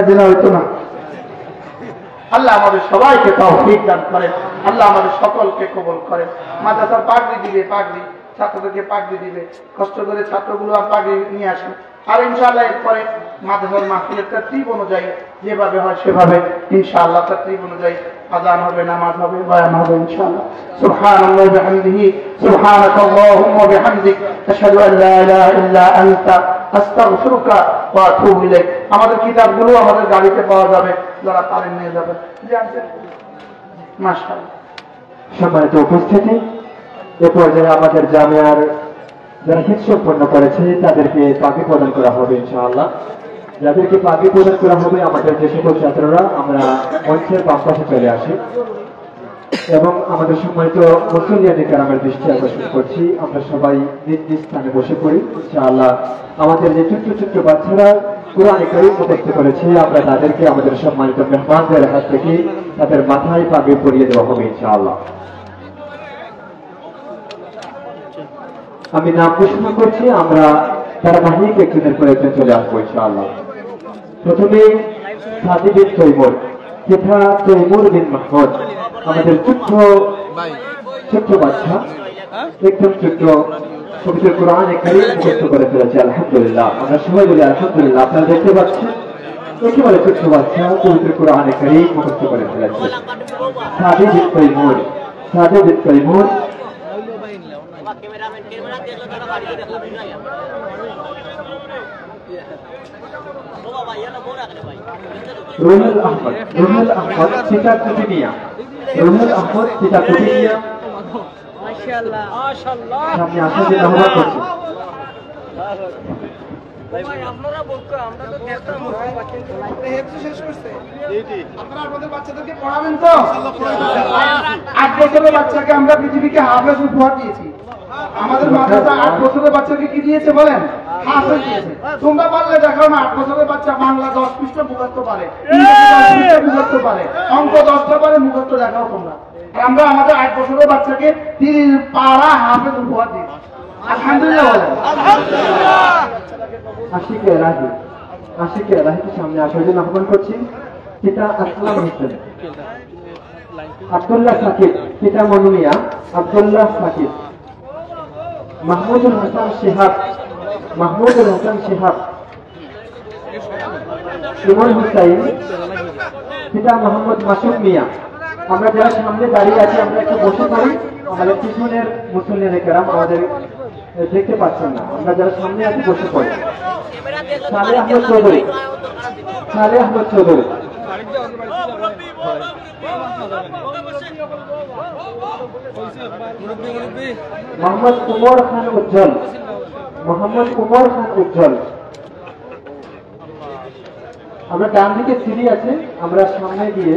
জিনা হইতো না আল্লাহ আমাদের সবাইকে তৌফিক দান করেন আল্লাহ আমাদের সকলকে কবুল করেন মাদ্রাসার পাগড়ি দিবে পাগড়ি ছাত্রদেরকে পাগড়ি দিবে কষ্ট করে ছাত্রগুলো আর পাগড়ি নিয়ে আসে আর ইনশাআল্লাহ এরপরে মাদ্রাসার মাহফিলের তারতিব অনুযায়ী যেভাবে হয় সেভাবে ইনশাআল্লাহ তারতিব অনুযায়ী আযান হবে নামাজ হবে বয়ান হবে ইনশাআল্লাহ সুবহানাল্লাহি ওয়া বিহামদিহি সুবহানাকাল্লাহুম্মা ওয়া বিহামদিক আশহাদু আল লা ইলাহা ইল্লা আনতা আস্তাগফিরুকা ওয়া আতুবু ইলাইক আমাদের কিতাবগুলো আমাদের গাড়িতে পাওয়া যাবে যারা পারেন নিয়ে যাবেন মাশাআল্লাহ
সম্মানিত উপস্থিতি এ পর্যায়ে আমাদের জামিয়ার যারা হিত সম্পন্ন করেছে তাদেরকে পাগড়ি প্রদান করা হবে ইনশাআল্লাহ। যাদেরকে পাগড়ি প্রদান করা হবে আমাদের যে সকল ছাত্ররা আমরা মঞ্চের বাম পাশে চলে আসি এবং আমাদের সম্মানিত মুসলিয়ানে কেরামের দৃষ্টি আকর্ষণ করছি, আমরা সবাই নিজ নিজ স্থানে বসে পড়ি ইনশাআল্লাহ। আমাদের যে ছোট্ট ছোট্ট বাচ্চারা কোরআনে কারীম মুখস্থ করেছে আমরা তাদেরকে আমাদের সম্মানিত মেহমানদের হাত থেকে তাদের মাথায় পাগড়ি পরিয়ে দেওয়া হবে ইনশাআল্লাহ। আমি নাম ঘোষণা করছি, আমরা ধারাবাহিক একজনের পর একজন চলে আসবো ইনশাআল্লাহ। প্রথমে সাদি বিন তৈমুর, পিতা তৈমুর বিন মাহমুদ, আমাদের ছোট্ট বাচ্চা, একদম ছোট্ট, পবিত্র কোরআনে কারীম মুখস্থ করে ফেলেছে আলহামদুলিল্লাহ। আমরা সবাই বলি আলহামদুলিল্লাহ। আপনারা দেখতে পাচ্ছেন একেবারে ছোট্ট বাচ্চা পবিত্র কোরআনে কারীম মুখস্থ করে ফেলেছে। সাদি বিন তৈমুর, সাদি বিন তৈমুর, রুহুল আহমদ, রুহুল আহমদ পিতা কুটিনিয়া, রুহুল আহমদ পিতা কুটিনিয়া মাশাআল্লাহ মাশাআল্লাহ সামনে আসার জন্য আহ্বান করছি। আপনারা বলতো আমরা তো দেখতাম বাচ্চাদের হেফজ শেষ করতে আপনারা আমাদের বাচ্চাদেরকে পড়াবেন তো 8 বছরের বাচ্চাকে আমরা পৃথিবীকে হাফেজ উপহার দিয়েছি। আমাদের মাদ্রাসা 8 বছরের বাচ্চাকে কি দিয়েছে বলেন? হাফেজ দিয়েছে। তোমরা পারলে দেখাও না 8 বছরের বাচ্চা বাংলা 10 পৃষ্ঠা মুখস্থ পারে, ইংরেজি 10 পৃষ্ঠা মুখস্থ পারে, অঙ্ক 10টা পারে, মুখস্থ দেখাও তোমরা। আমরা আমাদের 8 বছরের বাচ্চাকে 30 পারা হাফেজ উপহার দিয়েছি। আলহামদুলিল্লাহ বলেন আলহামদুলিল্লাহ। আশিকে রাহি, আশিকে রাহিকে সামনে আসার জন্য আহ্বান করছি। পিতা আসলাম হোসেন, আব্দুল্লাহ সাকিব, পিতা মনুমিয়া, আব্দুল্লাহ সাকিব, মাহমুদুল হাসান শিহাব, মাহমুদুল হাসান শিহাব, ইমন হুসাইন, পিতা মোহাম্মদ মাসুদ মিয়া। আমরা যারা সামনে দাঁড়িয়ে আছি আমরা একটু বসে পড়ি, আমাদের পিছনের মুসলিয়ানে কেরাম আমাদের দেখতে পাচ্ছেন না, আমরা যারা সামনে আছি বসে পড়ি। সালে আহমদ চৌধুরী, সালে আহমদ চৌধুরী, মোহাম্মদ উমর খান উজ্জ্বল, মোহাম্মদ উমর খান উজ্জ্বল। আমরা ডান দিকে সিঁড়ি আছে, আমরা সামনে গিয়ে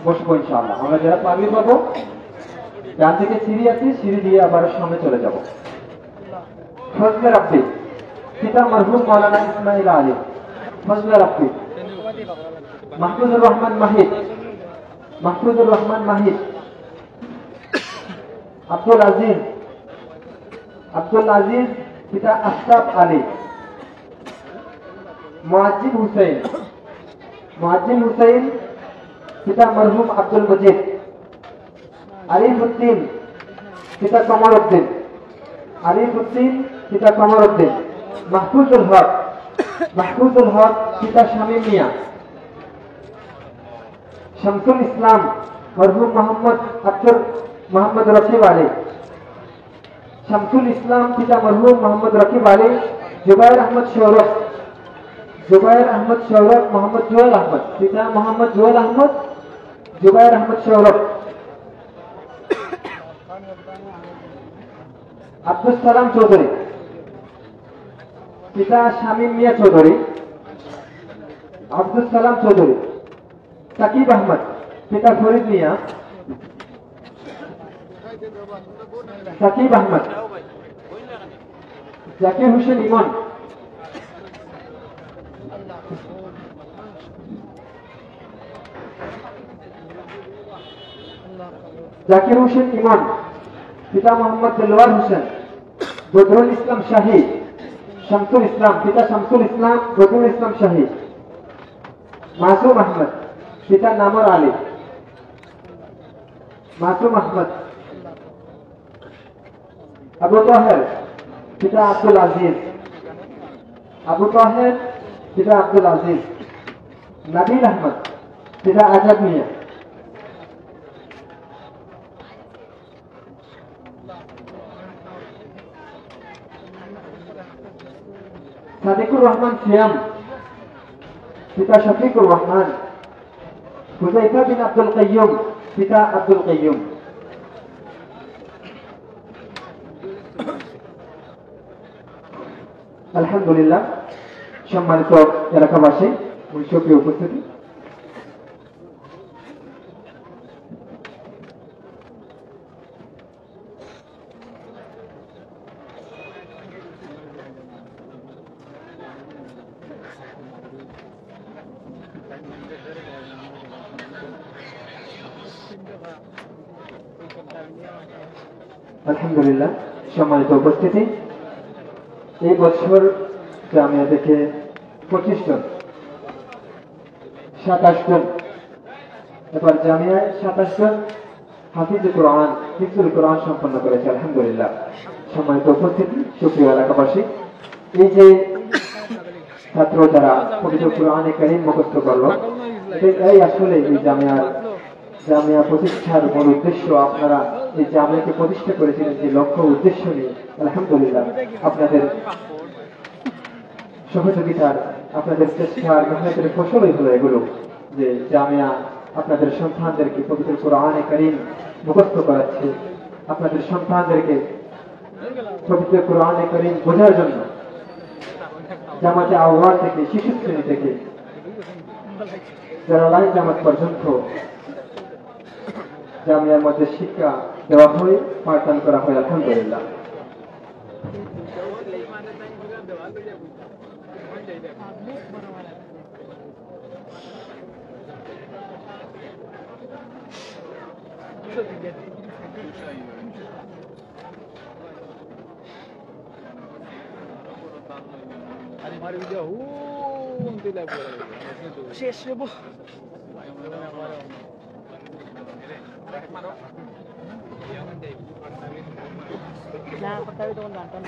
বসবো ইনশাআল্লাহ। আমরা যারা পাগড়ি পাবো ডান দিকে সিঁড়ি আছে, সিঁড়ি দিয়ে আবার সামনে চলে যাব। ফজলে রাব্বি, পিতা মরহুম মাওলানা ইসমাইল আলী, ফজলে রাব্বি, মাহফুজুর রহমান মাহিদ, মাহফুজুর রহমান মাহিদ, আব্দুল আজিজ, আব্দুল আজিজ, পিতা আশরাফ আলী, মুআজ্জিম হুসাইন, মুআজ্জিম হুসাইন, পিতা মরহুম আব্দুল মজিদ, আরিফ উদ্দিন, পিতা কমর উদ্দিন, আরিফ উদ্দিন, পিতা কমর উদ্দিন, মাহফুজুল হক, মাহফুজুল হক, পিতা শামীম মিয়া, শামসুল ইসলাম, মরহুম মোহাম্মদ আব্দুল মোহাম্মদ রকিব আলী, শামসুল ইসলাম, পিতা মরহুম মোহাম্মদ রকিব আলী, জুবাইর আহমদ সৌরভ, জুবাইর আহমদ সৌরভ, মোহাম্মদ জুয়েল আহমদ, পিতা মোহাম্মদ জুয়েল আহমদ, জুবাইর আহমদ সৌরভ, আব্দুল সালাম চৌধুরী, পিতা শামীম মিয়া চৌধুরী, আব্দুল সালাম চৌধুরী, সাকিব আহমদ, পিতা ফরিদ মিয়া, সাকিব আহমদ, জাকির হোসেন ইমন, জাকির হোসেন ইমন, পিতা মোহাম্মদ দেলওয়ার হোসেন, বদরুল ইসলাম শাহী, শামসুল ইসলাম, পিতা শামসুল ইসলাম, বদরুল ইসলাম শাহী, মাসুম আহমদ, পিতা নামর আলী, মাসুম আহমদ, আবু তাহের, পিতা আব্দুল আজিজ, আবু তাহের, পিতা আব্দুল আজিজ, নাবিল আহমদ, পিতা আজাদ মিয়া, সাদিকুর রহমান সিয়াম, পিতা শফিকুর রহমান, হুযাইফা বিন আব্দুল কাইয়ুম, পিতা আব্দুল কাইয়ুম,
আলহামদুলিল্লাহ, সম্মানিত এলাকাবাসী, সুপ্রিয় উপস্থিতি, আলহামদুলিল্লাহ, সম্মানিত উপস্থিতি, এই বছর জামিয়া থেকে 25 জন, 27 জন, এবার জামিয়ায় 27 জন হিফজুল কোরআন সম্পন্ন করেছে। আলহামদুলিল্লাহ, সম্মানিত উপস্থিতি, সুপ্রিয় এলাকাবাসী, এই যে ছাত্র যারা পবিত্র কোরআনে কারীম মুখস্থ করলো, এই আসলে এই জামিয়া প্রতিষ্ঠার মূল উদ্দেশ্য। আপনারা এই জামিয়াকে প্রতিষ্ঠা করেছিলেন যে লক্ষ্য উদ্দেশ্য নিয়ে, আলহামদুলিল্লাহ, আপনাদের সহযোগিতার, আপনাদের চেষ্টার মেহনতের ফসলই হলো এগুলো, যে জামিয়া আপনাদের সন্তানদেরকে পবিত্র কোরআনে কারীম মুখস্থ করাচ্ছে, আপনাদের সন্তানদেরকে পবিত্র কোরআনে কারীম বোঝার জন্য জামাতে আউয়াল থেকে, শিশু শ্রেণী থেকে জালালাই জামাত পর্যন্ত জামিয়ার মধ্যে শিক্ষা দেওয়া হয়, পাঠদান করা হয়। আলহামদুলিল্লাহ,
শেষ হবো না কথা তখন গান টান